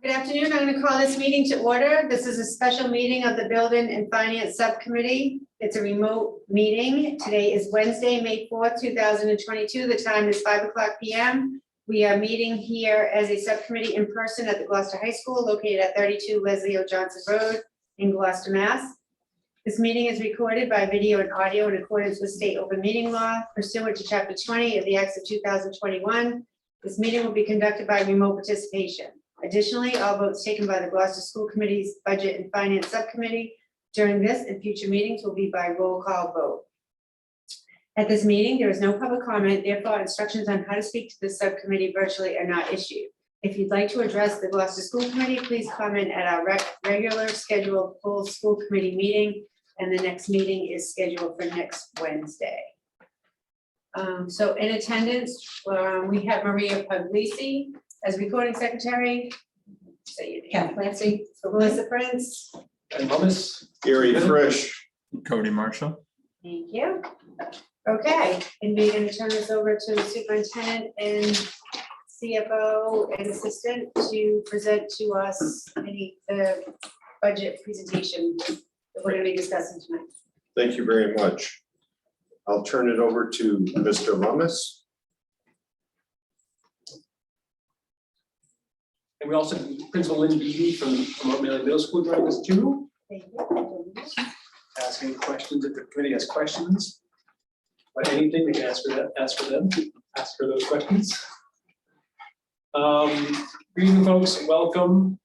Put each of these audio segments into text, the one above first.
Good afternoon. I'm going to call this meeting to order. This is a special meeting of the Building and Finance Subcommittee. It's a remote meeting. Today is Wednesday, May 4th, 2022. The time is 5:00 p.m. We are meeting here as a subcommittee in person at the Gloucester High School located at 32 Leslie O. Johnson Road in Gloucester, Mass. This meeting is recorded by video and audio in accordance with state open meeting law pursuant to Chapter 20 of the Acts of 2021. This meeting will be conducted by remote participation. Additionally, all votes taken by the Gloucester School Committee's Budget and Finance Subcommittee during this and future meetings will be by roll call vote. At this meeting, there is no public comment, therefore instructions on how to speak to the subcommittee virtually are not issued. If you'd like to address the Gloucester School Committee, please comment at our regular scheduled full school committee meeting, and the next meeting is scheduled for next Wednesday. So in attendance, we have Maria Puglisi as recording secretary. Say your name. Kath Clancy. Melissa Prince. And Thomas. Gary Frisch. Cody Marshall. Thank you. Okay, and we're going to turn this over to the superintendent and CFO and assistant to present to us the budget presentation that we're going to be discussing tonight. Thank you very much. I'll turn it over to Mr. Lummis. And we also have Principal Lynn Beebe from Mount Middle School joining us too. Thank you. Ask any questions if the committee has questions. But anything they can ask for that, ask for those questions. Good evening, folks. Welcome.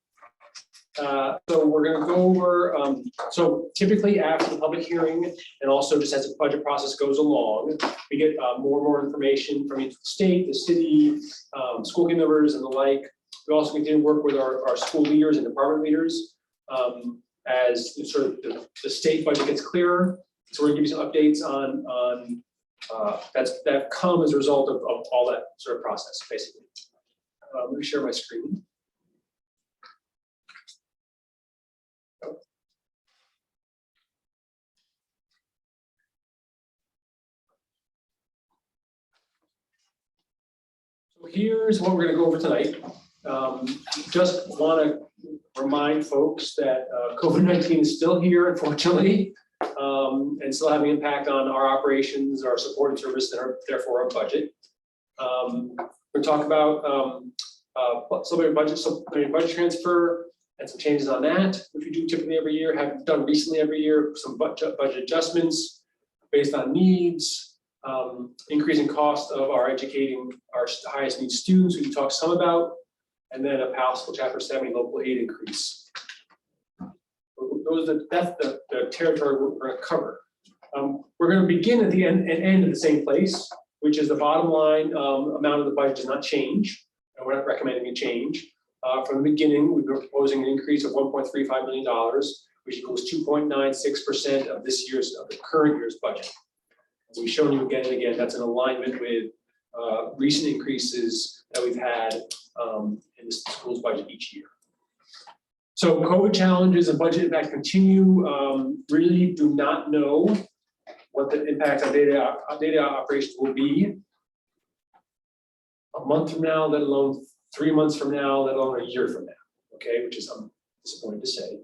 So we're going to go over. So typically after the public hearing, and also just as the budget process goes along, we get more and more information from the state, the city, school committee members, and the like. We also continue to work with our school leaders and department leaders as sort of the state budget gets clearer. So we're going to give you some updates on that come as a result of all that sort of process, basically. Let me share my screen. So here's what we're going to go over tonight. Just want to remind folks that COVID-19 is still here, unfortunately, and still having an impact on our operations, our support and service, and therefore our budget. We'll talk about supplementary budget transfer and some changes on that, which we do typically every year, have done recently every year, some budget adjustments based on needs, increasing cost of our educating our highest need students, we can talk some about, and then a possible Chapter 70 local aid increase. That's the territory we're going to cover. We're going to begin at the end at the same place, which is the bottom line amount of the budget does not change, and we're not recommending a change. From the beginning, we were proposing an increase of $1.35 million, which equals 2.96% of the current year's budget. As we've shown you again and again, that's in alignment with recent increases that we've had in the school's budget each year. So COVID challenges and budget impact continue. Really do not know what the impact on data operations will be a month from now, let alone 3 months from now, let alone a year from now. Okay, which is I'm disappointed to say,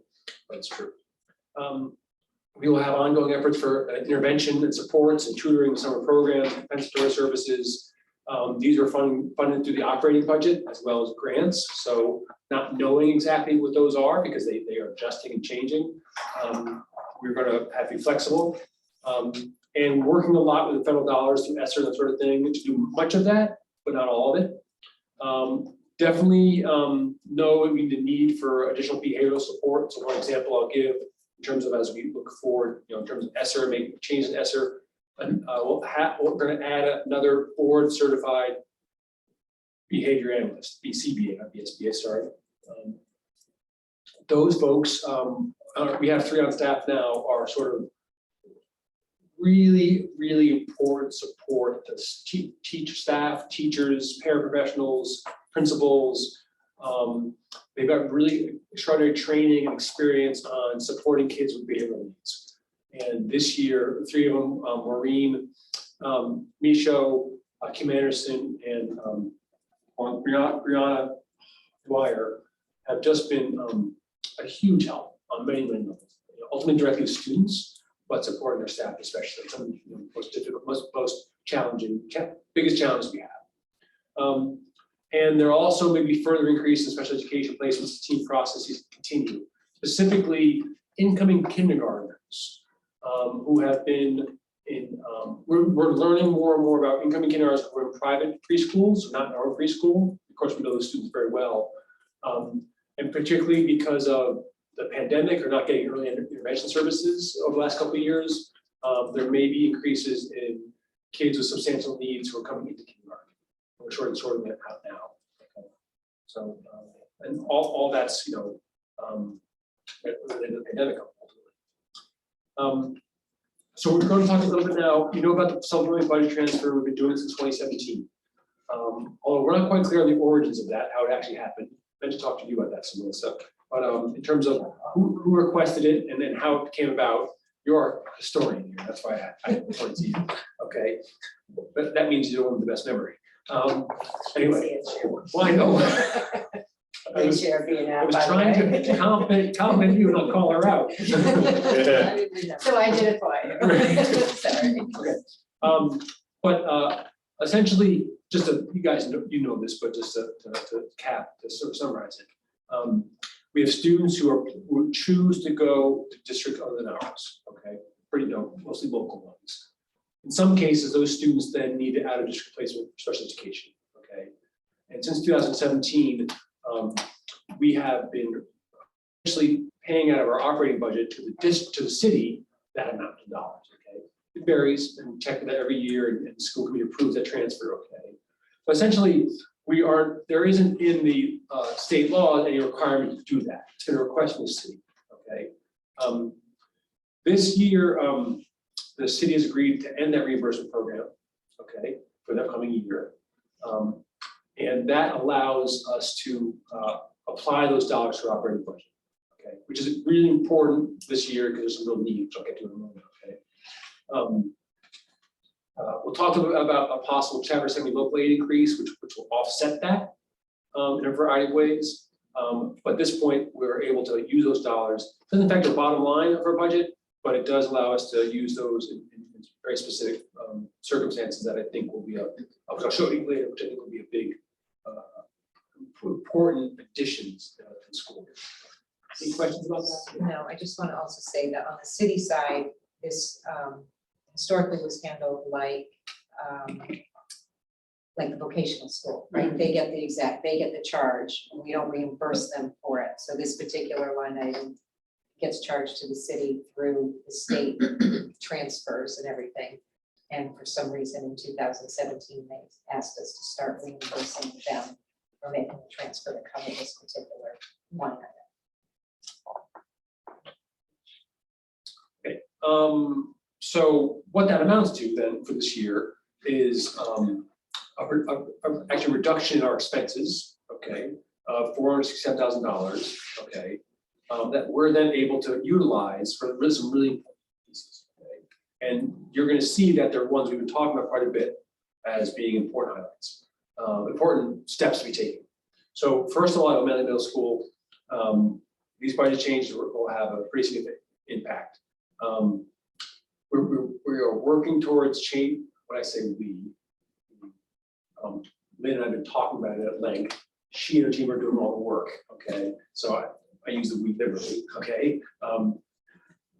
but it's true. We will have ongoing efforts for intervention and supports and tutoring, summer programs, compensatory services. These are funded through the operating budget as well as grants. So not knowing exactly what those are because they are adjusting and changing. We're going to have to be flexible and working a lot with the federal dollars through ESSER and that sort of thing to do much of that, but not all of it. Definitely know we need the need for additional behavioral support. So one example I'll give in terms of as we look forward, in terms of ESSER, make changes in ESSER. And we're going to add another board certified behavior analyst, BCBA, not BSBA, sorry. Those folks, we have 3 on staff now, are sort of really, really important support to staff, teachers, paraprofessionals, principals. They've got really extraordinary training and experience on supporting kids with behavioral needs. And this year, 3 of them, Maureen, Micho, Kim Anderson, and Brianna Dwyer, have just been a huge help on many levels. Ultimately directly to students, but supporting their staff especially. Some of the most difficult, most challenging, biggest challenges we have. And there are also maybe further increase in special education placements, team processes continue. Specifically, incoming kindergartners who have been in, we're learning more and more about incoming kindergartners who are in private preschools, not in our own preschool. Of course, we know those students very well. And particularly because of the pandemic or not getting early intervention services over the last couple of years, there may be increases in kids with substantial needs who are coming into kindergarten. We're sorting that out now. Okay. So, and all that's, related to the pandemic ultimately. So we're going to talk a little bit now, about the supplementary budget transfer. We've been doing it since 2017. Although we're not quite clear on the origins of that, how it actually happened. I meant to talk to you about that some more stuff. But in terms of who requested it and then how it came about, you're a historian here. That's why I point to you. Okay, but that means you don't have the best memory. Anyway, well, I know. I was trying to compliment you and not call her out. So I did it for you. Sorry. Okay. But essentially, just to, you guys know this, but just to sort of summarize it. We have students who choose to go to district other than ours. Okay, mostly local ones. In some cases, those students then need an out-of-district placement for special education. Okay, and since 2017, we have been actually paying out of our operating budget to the city that amount of dollars. Okay, it varies, and we check that every year, and the school committee approves that transfer. Okay, but essentially, there isn't in the state law any requirement to do that. It's been a request from the city. Okay, this year the city has agreed to end that reimbursement program. Okay, for the upcoming year, and that allows us to apply those dollars to our operating budget. Okay, which is really important this year because there's some real need, which I'll get to in a moment. Okay. We'll talk about a possible Chapter 70 local aid increase, which will offset that in a variety of ways. But at this point, we're able to use those dollars. It doesn't affect the bottom line of our budget, but it does allow us to use those in very specific circumstances that I think will be I'll show you later, which I think will be a big, important additions to the school. Any questions about that? No, I just want to also say that on the city side, this historically was handled like the vocational school, right? They get the charge, and we don't reimburse them for it. So this particular line item gets charged to the city through the state transfers and everything. And for some reason in 2017, they asked us to start reimbursing them for making the transfer to cover this particular line item. Okay. So what that amounts to then for this year is actually a reduction in our expenses, okay, of $467,000, okay, that we're then able to utilize for some really important pieces, okay? And you're going to see that there are ones we've been talking about quite a bit as being important highlights, important steps to be taken. So first of all, at O'Malley Middle School, these budget changes will have a pretty significant impact. We are working towards change. When I say we, Lynn and I have been talking about it at length. She and her team are doing all the work. Okay, so I use the we liberally. Okay,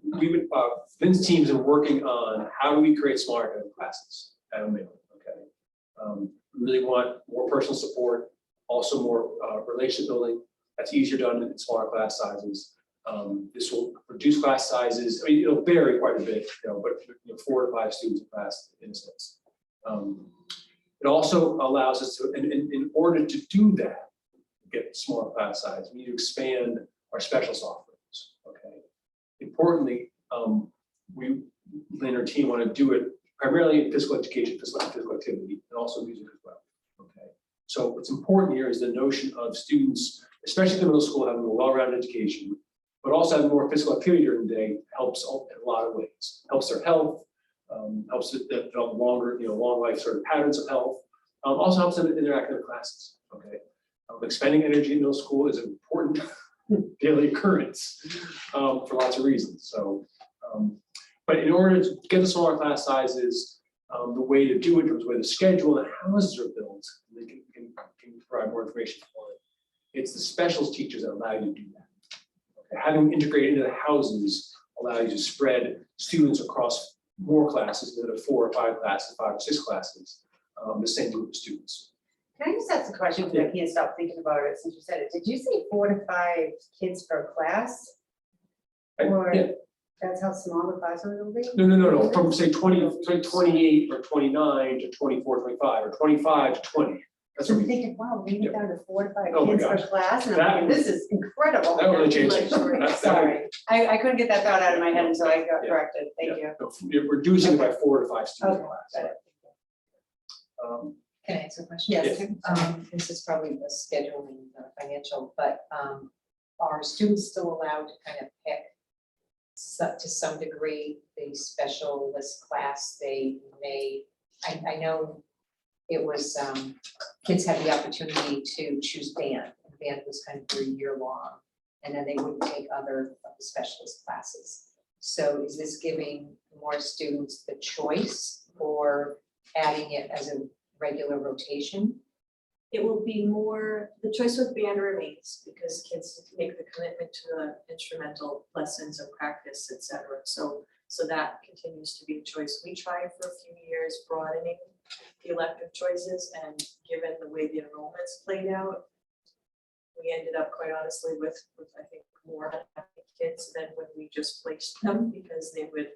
Lynn's teams are working on how do we create smarter classes at O'Malley. Okay, we really want more personal support, also more relationship building. That's easier done in smaller class sizes. This will reduce class sizes. I mean, it'll vary quite a bit, but 4 to 5 students a class in a sense. It also allows us to, in order to do that, get smaller class size, we need to expand our special offerings. Okay. Importantly, Lynn and her team want to do it primarily in physical education, physical activity, and also music as well. Okay. So what's important here is the notion of students, especially in the middle school, having a well-rounded education, but also having more physical activity during the day helps in a lot of ways. Helps their health, helps them develop longer, long life sort of patterns of health. Also helps them in their academic classes. Okay, expending energy in middle school is an important important daily occurrence for lots of reasons. So, but in order to get the smaller class sizes, the way to do it, in terms of the way the schedule and houses are built, they can provide more information for it. It's the specials teachers that allow you to do that. Okay, having integrated into the houses allow you to spread students across more classes instead of 4 or 5 classes, 5 or 6 classes, the same group of students. Can I just ask a question, because I can't stop thinking about it since you said it. Did you say 4 to 5 kids per class? Or Yeah. that's how small the classroom will be? No, from say 28 or 29 to 24, 25, or 25 to 20. That's So what I'm we, thinking, wow, we get down to 4 to 5 Oh my kids per gosh. class, and That I'm thinking, this is incredible. that really changed things. That- Sorry, I couldn't get that thought out of my head until I got Yeah. corrected, thank you. You're reducing it by 4 to 5 students Okay, per class. got it. Can I answer a question? Yes. This is probably the scheduling, financial, but are students still allowed to kind of pick to some degree the specialist class they may, I know it was, kids had the opportunity to choose band, and band was kind of for a year long, and then they wouldn't take other of the specialist classes. So is this giving more students the choice or adding it as a regular rotation? It will be more, the choice with band remains because kids make the commitment to the instrumental lessons and practice, et cetera. So that continues to be a choice. We tried for a few years broadening the elective choices, and given the way the enrollments played out, we ended up quite honestly with I think more kids than when we just placed them, because they would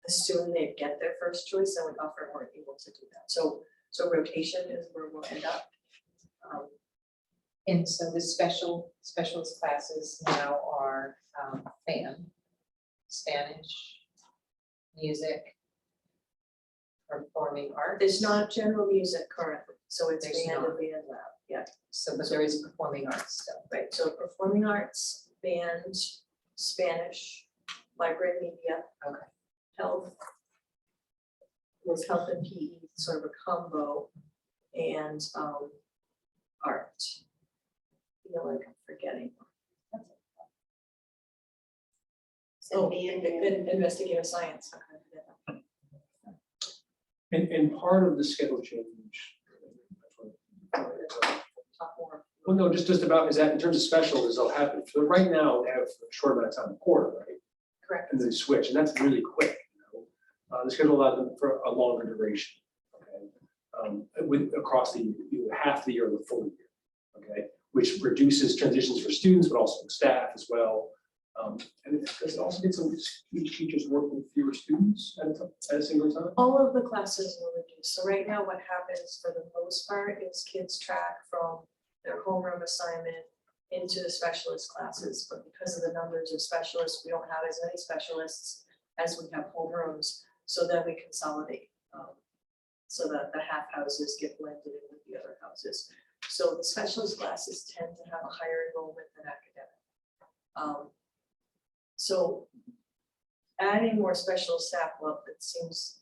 assume they'd get their first choice and we often weren't able to do that. So rotation is where we'll end up. And so the specialist classes now are band, Spanish, music, performing arts. There's not general music currently, so it's There's band not. and band lab, yeah. So, but there is performing arts still. Right, so performing arts, band, Spanish, library and media. Okay. Health. Was health and PE, sort of a combo, and art. I feel like I'm forgetting. Oh, and investigative science. And part of the schedule change. Talk more. Well, no, just about, is that in terms of specials, they'll happen, so right now, they have a short amount of time, a quarter, right? Correct. And they switch, and that's really quick, you know? The schedule allows them for a longer duration, okay? With, across the, either half the year or the full year, okay? Which reduces transitions for students, but also for staff as well. And it also get some each teachers work with fewer students at a single time. All of the classes will reduce. So right now, what happens for the most part is kids track from their homeroom assignment into the specialist classes. But because of the numbers of specialists, we don't have as many specialists as we have homerooms. So then we consolidate, so that the half houses get blended in with the other houses. So the specialist classes tend to have a higher enrollment than academic. So adding more specialist staff, well, it seems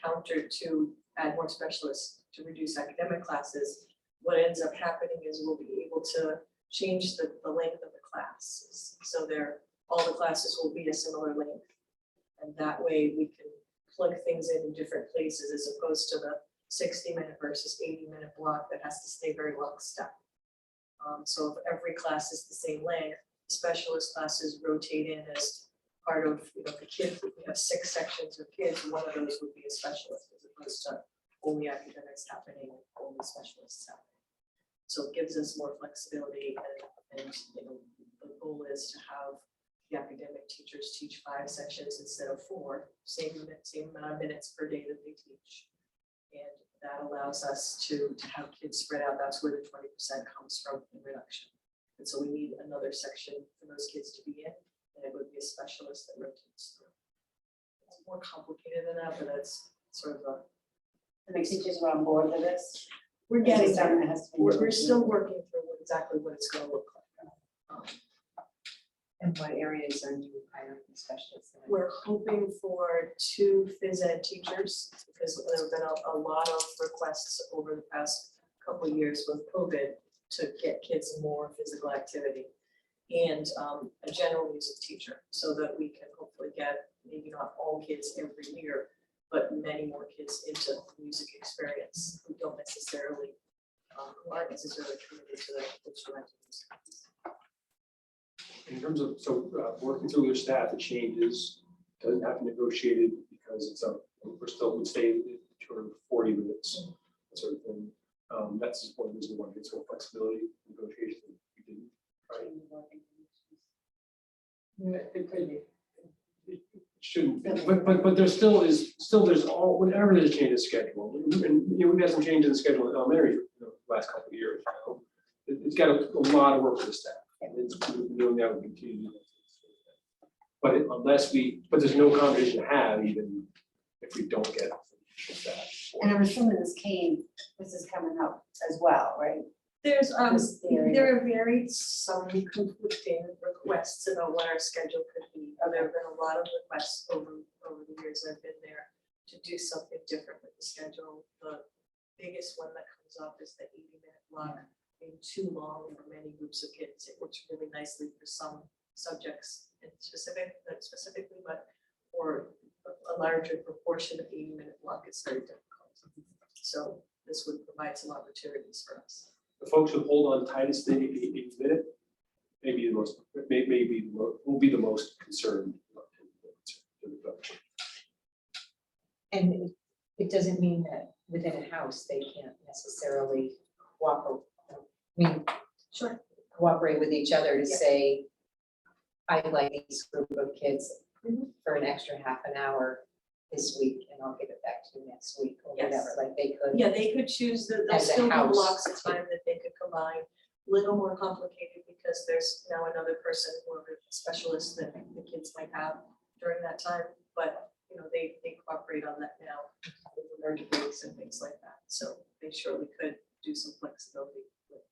counter to add more specialists to reduce academic classes. What ends up happening is we'll be able to change the length of the classes. So all the classes will be a similar length. And that way we can plug things in different places as opposed to the 60-minute versus 80-minute block that has to stay very lockstep. So if every class is the same length, specialist classes rotate in as part of, the kids, we have 6 sections of kids, one of those would be a specialist as opposed to only academics happening, only specialists happening. So it gives us more flexibility and the goal is to have the academic teachers teach 5 sections instead of 4, same amount of minutes per day that they teach. And that allows us to have kids spread out. That's where the 20% comes from in reduction. And so we need another section for those kids to be in, and it would be a specialist that rotates through. It's more complicated than that, but that's sort of The teachers are on board with this. we're getting It's something there. that has to be We're done. still working through exactly what it's gonna look like. And what areas are you hiring specialists in? We're hoping for 2 phys ed teachers because there have been a lot of requests over the past couple of years with COVID to get kids more physical activity. and a general music teacher, so that we can hopefully get maybe not all kids every year, but many more kids into the music experience who don't necessarily, who aren't necessarily committed to the instrumental music. In terms of, working through their staff, the changes, doesn't have to negotiate it because it's we're still, would stay at 240 minutes, that sort of thing. That's just one reason why it's more flexibility, negotiation, we didn't try. It shouldn't, be. but there still there's whenever there's a change in schedule, and we've had some change in the schedule in elementary, last couple of years. It's got a lot of work for the staff, and it's doing that, we continue. But there's no conversation to have even if we don't get that. And I'm assuming this is coming up as well, right? There's, This area. there are varied, some conflicting requests about what our schedule could be. There have been a lot of requests over the years I've been there to do something different with the schedule. The biggest one that comes up is the 80-minute block being too long for many groups of kids. It works really nicely for some subjects specifically, but for a larger proportion of 80-minute block, it's very difficult. So this would provide some opportunities for us. The folks who hold on tightest, they 8 minute, maybe will be the most concerned. And it doesn't mean that within a house, they can't necessarily cooperate. Sure. Cooperate with each other to Yeah. say, I'd like this group of kids for an extra half an hour this week, and I'll give it back to you next week, or Yes. whatever, like they could. Yeah, they could choose, there'll As a still be house. blocks of time that they could combine. Little more complicated because there's now another person, whoever specialist that the kids might have during that time. But, they cooperate on that now with emerging breaks and things like that. So they surely could do some flexibility with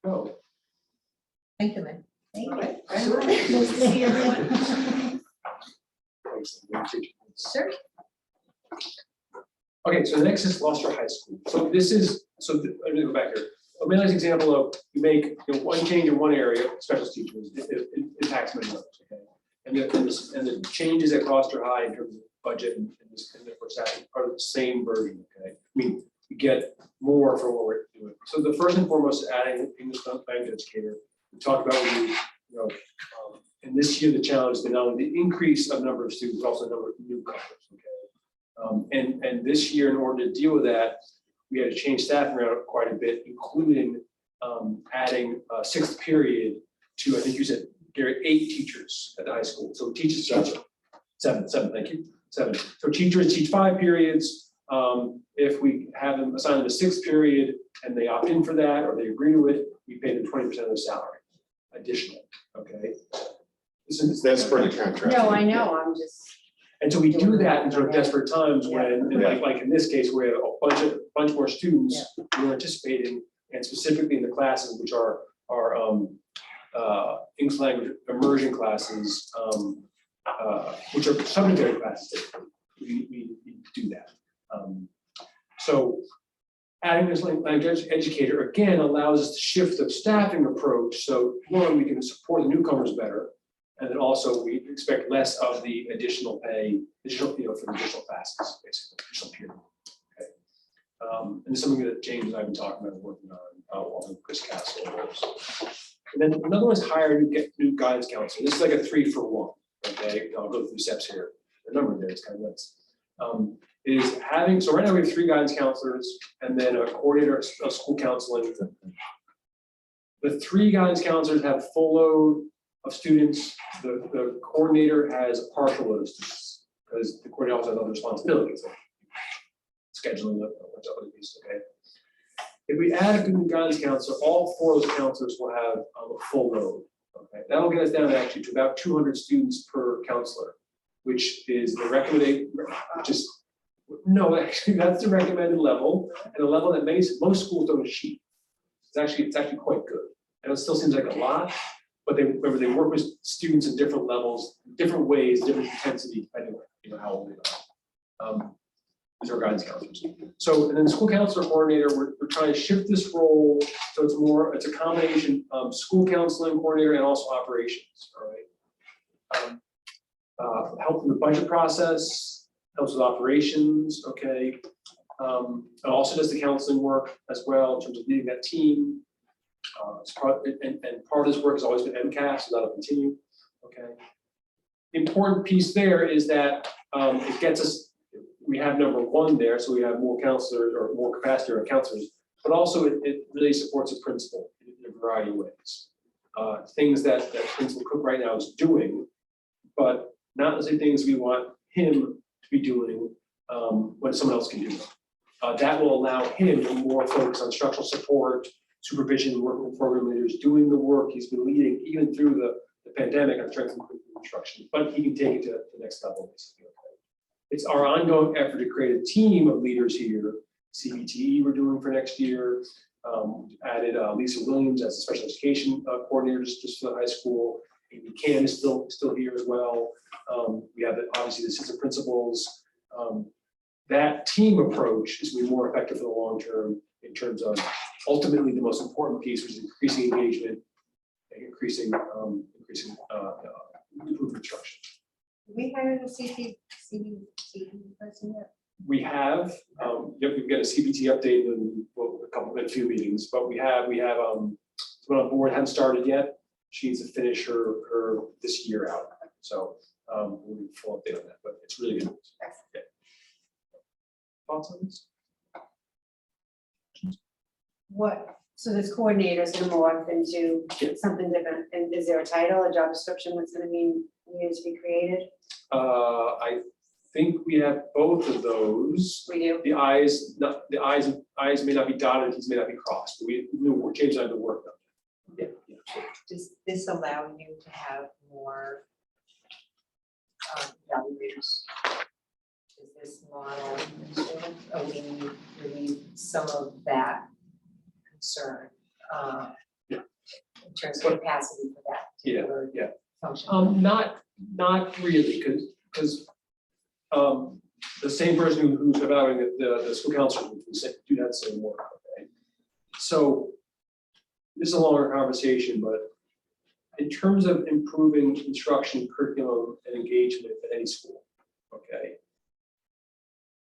Oh, Thank you, Lynn. Thank All you. right. Nice to see everyone. Sure. Okay, so the next is Gloucester High School. So this is, let me go back here. A really nice example of you make one change in one area, special teachers, it impacts many others. Okay, and the changes at Gloucester High in terms of budget and for staff are the same version. Okay, I mean we get more for what we're doing. So the first and foremost is adding English language educator. We talked about and this year the challenge has been not only the increase of number of students, but also the number of newcomers. Okay, and this year in order to deal with that, we had to change staffing around quite a bit, including adding a 6th period to, I think you said, Gary, 8 teachers at the high school. So teachers, seven, thank you, 7. So teachers teach 5 periods. If we have them assign them a 6th period and they opt in for that or they agree to it, we pay them 20% of their salary additional. Okay. That's pretty contract. No, I know, I'm just. And so we do that in sort of desperate times when, and like in this case, where a bunch more students we were anticipating, and specifically in the classes which are English language immersion classes, which are subject classes. We do that. So adding this language educator again allows us to shift the staffing approach. So one, we can support the newcomers better. And then also we expect less of the additional pay, for the additional classes, basically, additional period. Okay. And it's something that James and I have been talking about and working on, along with Chris Castle. And then another one is hire new guidance counselor. This is like a 3-for-1. Okay, I'll go through the steps here. The number there is kind of nuts. Is having, so right now we have 3 guidance counselors and then a coordinator of school counseling. The 3 guidance counselors have full load of students. The coordinator has a partial load of students because the coordinator also has other responsibilities, like scheduling a bunch of other pieces. Okay. If we add a new guidance counselor, all 4 of those counselors will have a full load. Okay, that'll get us down actually to about 200 students per counselor, which is the recommended. Actually, that's the recommended level, and a level that most schools don't achieve. It's actually quite good. And it still seems like a lot. But they work with students at different levels, different ways, different intensity, depending on how old they are. These are guidance counselors. So, and then the school counselor coordinator, we're trying to shift this role, so it's a combination of school counseling coordinator and also operations, all right? Help in the budget process, helps with operations, okay? It also does the counseling work as well in terms of leading that team. And part of this work has always been MCAS, so that'll continue, okay? Important piece there is that it gets us, we have number one there, so we have more counselors or more capacity or counselors, but also it really supports a principal in a variety of ways. Things that Principal Cook right now is doing, but not necessarily things we want him to be doing when someone else can do them. That will allow him to more focus on structural support, supervision, working with program leaders, doing the work he's been leading even through the pandemic on strength and instruction, but he can take it to the next level, basically. It's our ongoing effort to create a team of leaders here. CBTE we're doing for next year. Added Lisa Williams as a special education coordinator just for the high school. Amy Can is still here as well. We have obviously the assistant principals. That team approach is going to be more effective for the long term in terms of ultimately the most important piece, which is increasing engagement and increasing improved instruction. We hired a CBT person yet? We have, we've got a CBT update in a few meetings, but we have someone on board, haven't started yet. She needs to finish her this year out. So we'll do a full update on that, but it's really good. Yeah. Thoughts on this? So this coordinator is gonna morph into something different, and is there a title, a job description, what's gonna need to be created? I think we have both of those. We do. The I's may not be dotted, T's may not be crossed, but we'll change that to work on. Yeah. Does this allow you to have more evaluators? Is this model, we relieve some of that concern in terms of capacity for that particular function? Not really, because the same person who's evaluating the school counselor would do that same work. Okay, so this is a longer conversation, but in terms of improving instruction, curriculum, and engagement at any school, okay.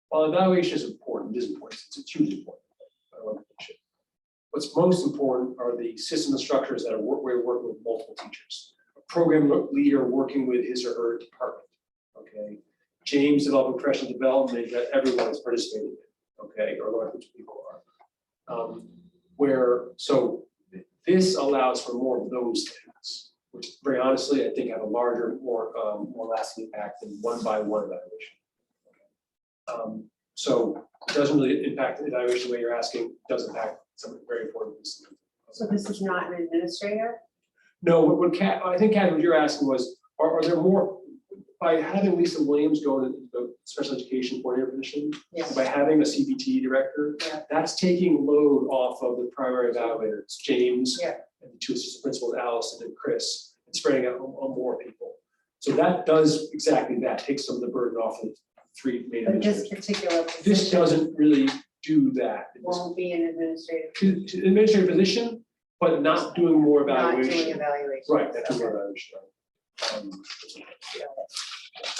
While evaluation is important, it's hugely important. I don't want to mention. What's most important are the systems and structures that we're working with multiple teachers. A program leader working with his or her department, okay. James developing professional development that everyone is participating in, okay, or learn which people are. So this allows for more of those things, which very honestly, I think have a larger, more lasting impact than one-by-one evaluation. So it doesn't really impact the evaluation the way you're asking, it does impact something very important. So this is not an administrator? No, I think, Kat, what you're asking was, are there more, by having Lisa Williams go into the special education coordinator position, by having a CBT director, that's taking load off of the primary evaluators, James, and the two assistant principals, Allison and Chris, and spreading out on more people. So that does exactly that, takes some of the burden off of the three main But this administrators. particular position. This doesn't really do that. Won't be an administrative. Administrative position, but not doing more evaluation. Not doing evaluation. Right, not doing more evaluation.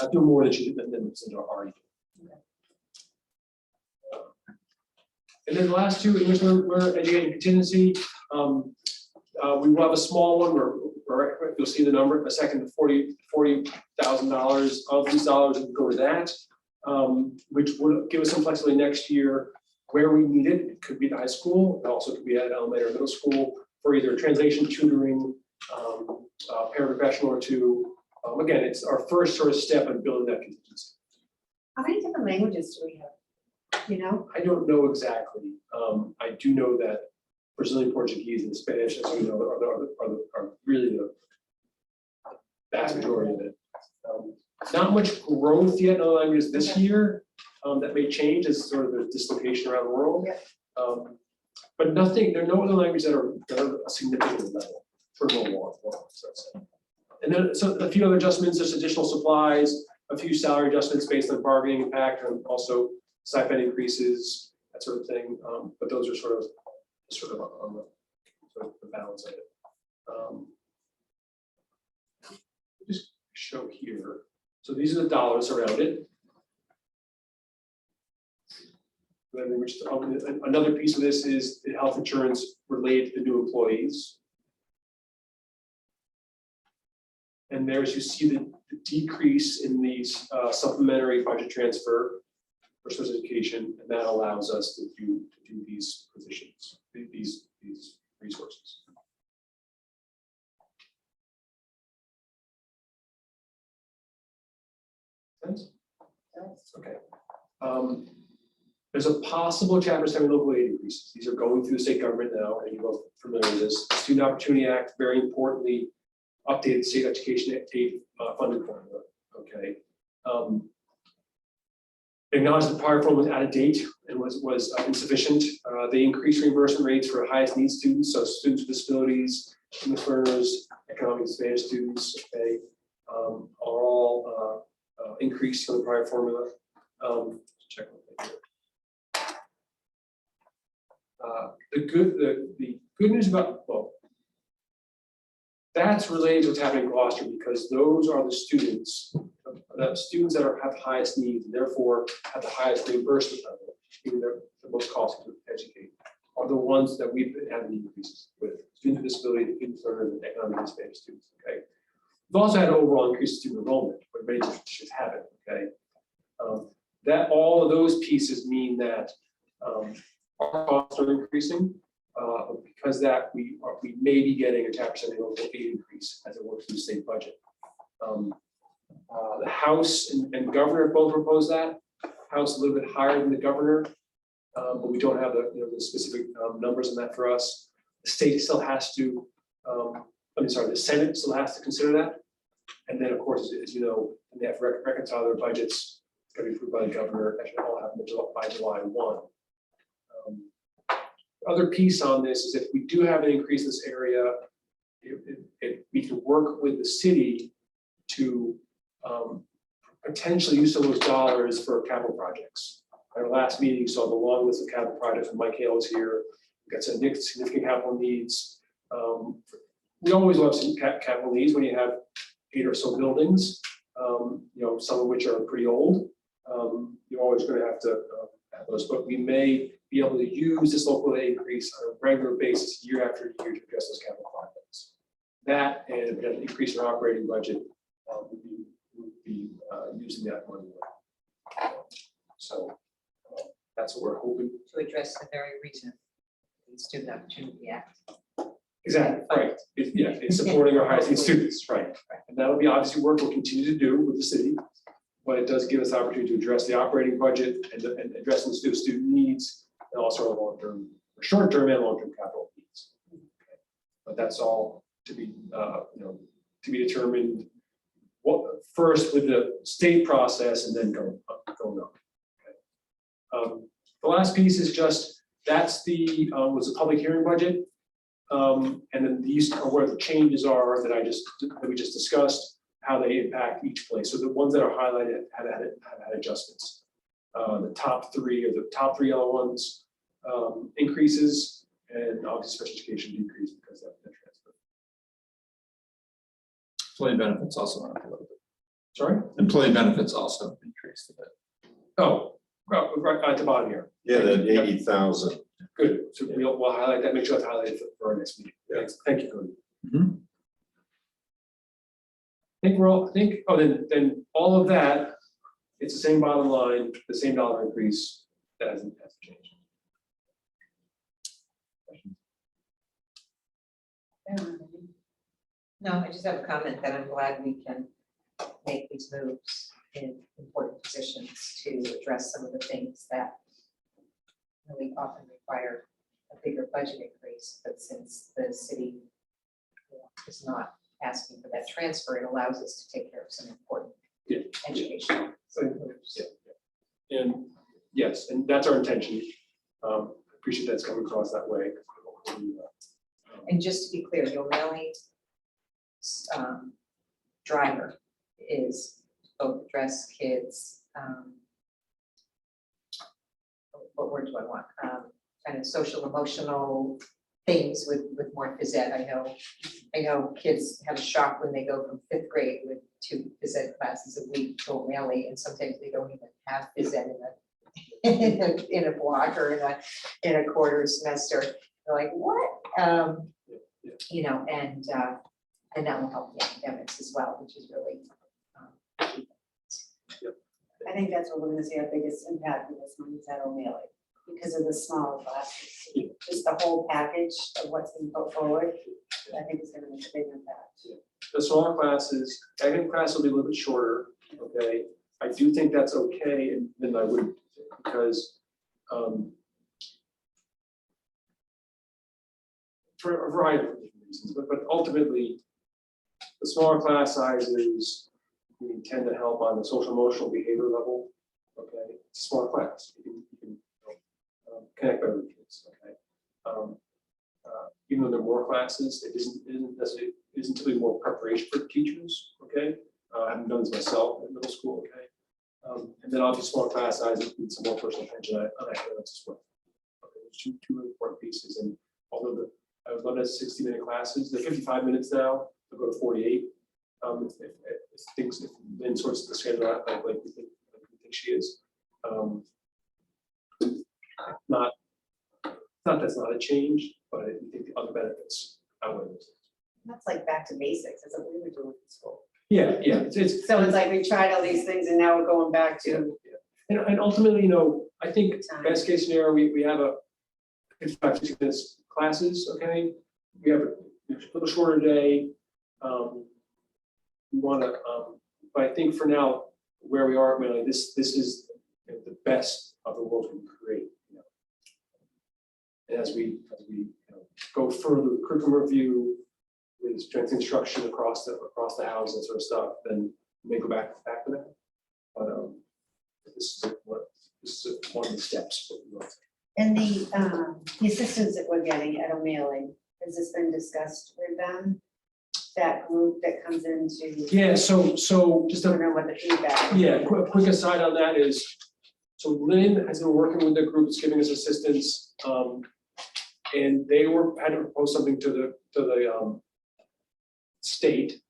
Not doing more than already do. And then the last two, English learner educating contingency. We will have a small one where you'll see the number in a second, $40,000 of these dollars will go to that, which would give us some flexibility next year where we need it. It could be the high school, it also could be at elementary or middle school for either translation, tutoring, paraprofessional or two. Again, it's our first sort of step in building that contingency. How many different languages do we have? You know? I don't know exactly. I do know that Brazilian Portuguese and Spanish, as we know, are really the vast majority of it. Not much growth yet in other languages this year. That may change as sort of the dislocation around the world. But nothing, there are no other languages that are a significant level for global one. And then so a few other adjustments, there's additional supplies, a few salary adjustments based on bargaining impact, and also stipend increases, that sort of thing. But those are sort of on the sort of the balance of it. Just show here. So these are the dollars around it. Then which another piece of this is the health insurance related to the new employees. And there's, you see the decrease in these supplementary budget transfer for special education, and that allows us to do these positions, these resources. Sense? Okay. There's a possible Chapter 7 local aid increases. These are going through the state government now, and you're both familiar with this. The Student Opportunity Act, very importantly, updated state education aid funding formula. Okay. Acknowledged the prior form was out of date and was insufficient. They increased reimbursement rates for highest need students, so students with disabilities, English learners, economic and Spanish students, okay, are all increased from the prior formula. Check one thing here. The good news about, well, that's related to what's happening in Gloucester, because those are the students that have highest needs, and therefore have the highest reimbursement level, meaning they're the most costly to educate, are the ones that we've been having increases with: students with disability, English learners, and economic and Spanish students. Okay. We've also had an overall increase in student enrollment, but many districts have it. Okay. That all of those pieces mean that our costs are increasing, because that we may be getting a Chapter 7 local aid increase as it works through the state budget. The House and Governor both propose that. House a little bit higher than the Governor, but we don't have the specific numbers on that for us. The state still has to, the Senate still has to consider that. And then, of course, as you know, they have to reconcile their budgets. It's going to be approved by the Governor. That should all happen by July 1. Other piece on this is, if we do have an increase in this area, we can work with the city to potentially use some of those dollars for capital projects. At our last meeting, you saw the long list of capital projects, and Mike Hale was here. We got some significant capital needs. We always love some capital needs when you have 8 or so buildings, some of which are pretty old. You're always going to have to have those, but we may be able to use this local aid increase on a regular basis, year after year, to address those capital projects. That and an increase in our operating budget would be using that money. So that's what we're hoping To address the very reason, the Student Opportunity Act. Exactly, right. It's supporting our highest need students, right? And that'll be obviously work we'll continue to do with the city, but it does give us the opportunity to address the operating budget and addressing the student needs, and also our long-term, short-term and long-term capital needs. Okay. But that's all to be, to be determined. First with the state process, and then going up. Okay. The last piece is just was the public hearing budget. And then these are where the changes are that we just discussed, how they impact each place. So the ones that are highlighted have had adjustments. The top three yellow ones increases, and obviously special education decrease because of that transfer. Employee benefits also went up a little bit. Sorry? Employee benefits also increased a bit. Oh, right at the bottom here. Yeah, that 80,000. Good. So we'll highlight that. Make sure it's highlighted for our next meeting. Yeah. Thanks. Thank you, Cody. Mhm. Then all of that, it's the same bottom line, the same dollar increase. That hasn't changed. No, I just have a comment that I'm glad we can make these moves in important positions to address some of the things that really often require a bigger budget increase, but since the city is not asking for that transfer, it allows us to take care of some important education. And yes, and that's our intention. Appreciate that's coming across that way. And just to be clear, the O'Malley driver is both address kids what word do I want? Kind of social emotional things with more phys ed. I know kids have a shock when they go from 5th grade with 2 phys ed classes a week to O'Malley, and sometimes they don't even have phys ed in a block or in a quarter semester. They're like, what? You know, and that will help the academics as well, which is really. I think that's what we're gonna see our biggest impact with this one is at O'Malley, because of the smaller classes. Just the whole package of what's been put forward, I think is gonna make a big impact. The smaller classes, academic class will be a little bit shorter, okay? I do think that's okay, and then I would, because for a variety of different reasons, but ultimately, the smaller class sizes, we tend to help on the social emotional behavior level, okay? It's a smaller class, you can connect better with kids, okay? Even though there are more classes, it isn't necessarily, isn't typically more preparation for the teachers, okay? I haven't done this myself in middle school, okay? And then obviously small class sizes need some more personal attention on academics as well. Okay, there's two really important pieces, and although I would love to have 60-minute classes, they're 55 minutes now, they'll go to 48. If things, if Lynn sorts the schedule out like we think she is. Not that's not a change, but I think the other benefits outweigh those. That's like back to basics, that's what we were doing in school. Yeah, it's So it's like we tried all these things and now we're going back to. and ultimately, you know, I think best case scenario, we have a 55, 60 minutes classes, okay? We have a little shorter day. We want to, but I think for now, where we are, really, this is the best of the world we can create. You know? And as we go further with curriculum review, with strength instruction across the house and sort of stuff, then we may go back to that. But this is one of the steps. And the assistance that we're getting at O'Malley, has this been discussed with them? That group that comes into. Yeah, so just I don't know what the feedback is. yeah, quick aside on that is, so Lynn has been working with the groups giving us assistance, and they had to propose something to the state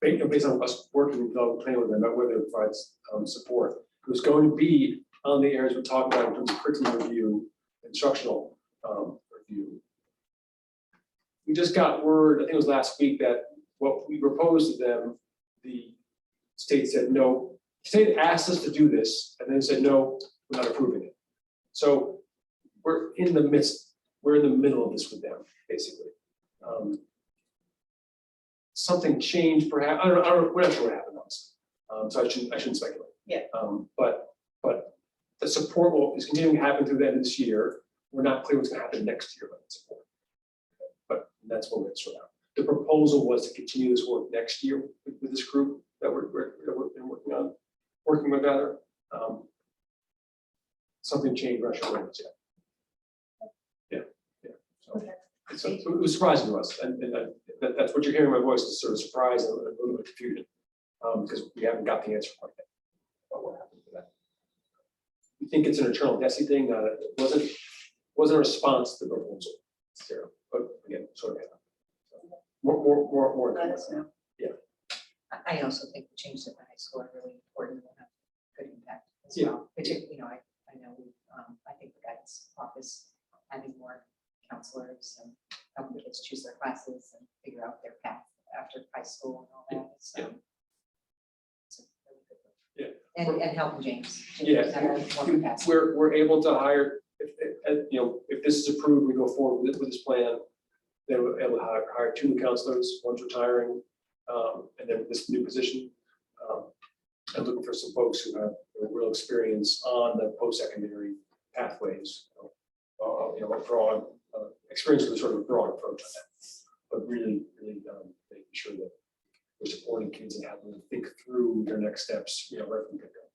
based on us working with playing with them about whether it provides support. It was going to be on the areas we're talking about in terms of curriculum review, instructional review. We just got word, I think it was last week, that what we proposed to them, the state said no. The state asked us to do this, and then said no, we're not approving it. So we're in the middle of this with them, basically. Something changed, perhaps. I don't know. We're not sure what happened honestly. So I shouldn't speculate. Yeah. But the support is continuing to happen through the end of this year. We're not clear what's going to happen next year, but support. But that's what we're going to sort out. The proposal was to continue this work next year with this group that we're working with rather. Something changed, we're not sure what it's yet. So it was surprising to us, and that's what you're hearing in my voice is sort of surprise and a little bit confusion, because we haven't got the answer quite yet about what happened to that. We think it's an eternal DESI thing. It wasn't a response to the proposal, but again, sort of. More. Let us know. I also think the changes at the high school are really important and will have good impact as Yeah. well. Particularly, I know I think the guidance office having more counselors and helping kids choose their classes and figure out their path after high school and all that. So it's a really good one. And helping James. Yeah, we're able to hire, if this is approved, we go forward with this plan, then we're able to hire 2 new counselors, one's retiring, and then this new position. And looking for some folks who have real experience on the post-secondary pathways, broad experience with a sort of broad approach on that, but really making sure that we're supporting kids and having them think through their next steps, right from the get-go.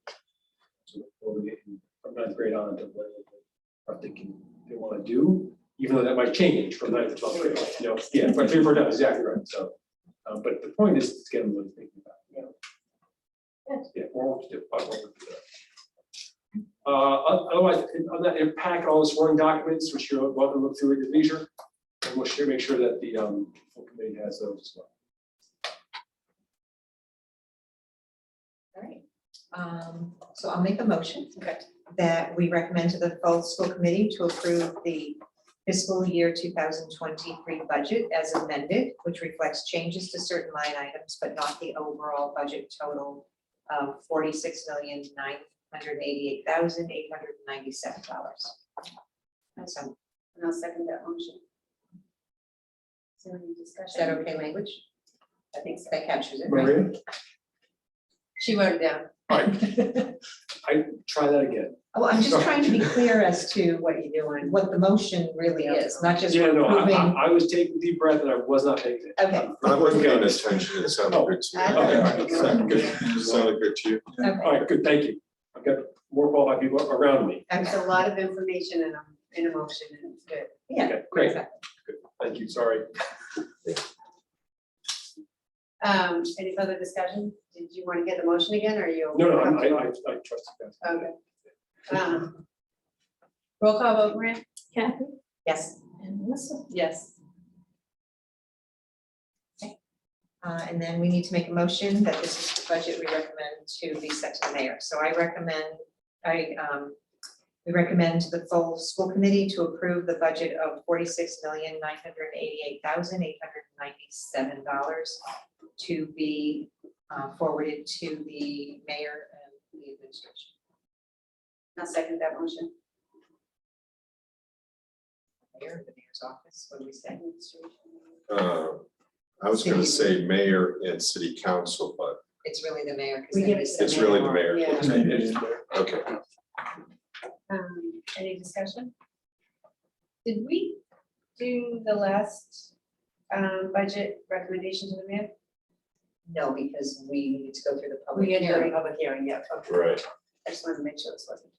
So we're getting from 9th grade on to what they are thinking they want to do, even though that might change from 9th to 12th grade. Yeah, right, 3 or 4 times, exactly right. So, but the point is to get them really thinking about it. Yeah, more work to do. Otherwise, on that pack, all the sworn documents, which you're welcome to look through at your leisure. And we'll make sure that the full committee has those as well. All right. So I'll make a motion that we recommend to the full school committee to approve the fiscal year 2023 budget as amended, which reflects changes to certain line items, but not the overall budget total of $46,988,897. So And I'll second that motion. Is there any discussion? is that okay language? I think so. That captures it, right? Maria? She wrote it down. All right. I try that again. Well, I'm just trying to be clear as to what you're doing, what the motion really is, not just Yeah, no, approving. I was taking a deep breath and I was not paying attention. Okay. I wasn't paying attention, it sounded good to me. Okay, all right. Sounded good, sounded good to you. All Okay. right, good, thank you. I've got more qualified people around me. There's a lot of information in a motion and it's good. Yeah. Okay, great. Exactly. Good. Thank you, sorry. Any further discussion? Did you want to get the motion again, or are you? No, I trust you guys. Okay. Roll call vote, Maria? Kathy? Yes. And Melissa? Yes. And then we need to make a motion that this is the budget we recommend to be sent to the mayor. So we recommend to the full school committee to approve the budget of $46,988,897 to be forwarded to the mayor and the administration. I'll second that motion. Mayor, the mayor's office, what do we say? I was gonna say mayor and city council, but It's really the mayor. 'cause We then give we it say to it's really the mayor. Yeah. Okay, Any discussion? Did we do the last budget recommendation to the mayor? No, because we need to go through the public We had hearing. a public hearing, yeah. Okay. right. I just wanted to make sure this wasn't.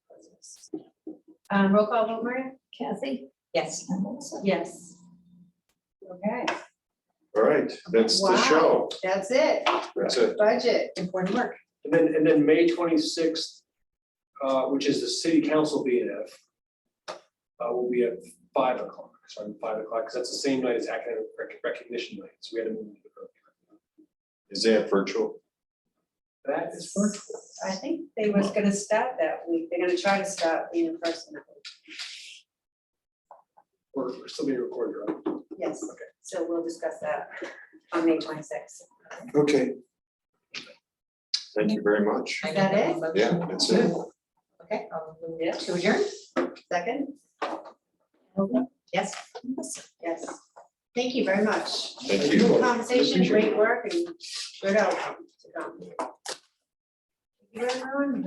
Roll call vote, Maria? Kathy? Yes. And Melissa? Yes. Okay. All right, that's the Wow. show. That's it. That's it. Budget, important work. And then May 26th, which is the city council B&F, will be at 5 o'clock, sorry, 5 o'clock, because that's the same night as academic recognition night, so we had to move it earlier. Is that virtual? That is virtual. I think they was gonna start that week. They're gonna try to start being in person. We're still being recorded, right? Yes. Okay. So we'll discuss that on May 26th. Okay. Thank you very much. I that make a it? motion. Yeah, that's it. Okay, I'll move Yeah. to adjourn. Second? Yes. Yes. Thank you very much. Thank you. Good conversation, Appreciate it. great work, and good outcome to come. Thank you, everyone.